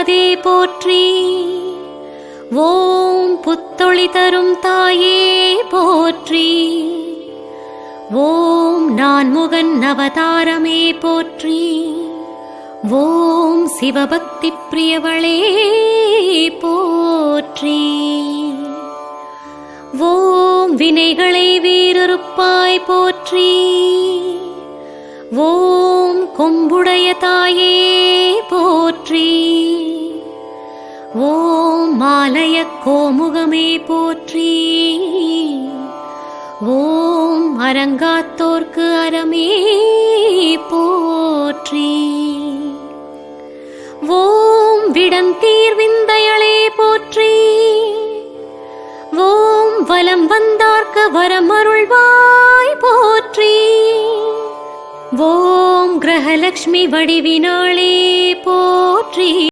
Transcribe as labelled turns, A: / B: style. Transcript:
A: கெடாதே போற்றி. ஓம் புத்தொளி தரும் தாயே போற்றி. ஓம் நான்முகன் அவதாரமே போற்றி. ஓம் சிவபக்தி பிரியவளே போற்றி. ஓம் வினைகளை வேறறுப்பாய் போற்றி. ஓம் கொம்புடைய தாயே போற்றி. ஓம் மாலய கோமுகமே போற்றி. ஓம் அரங்காத்தோர்க்கு அறமே போற்றி. ஓம் விடந்தீர் விந்தையளே போற்றி. ஓம் வலம் வந்தார்க்கு வரமருள்வாய் போற்றி. ஓம் கிரகலக்ஷ்மி வடிவினாளே போற்றி.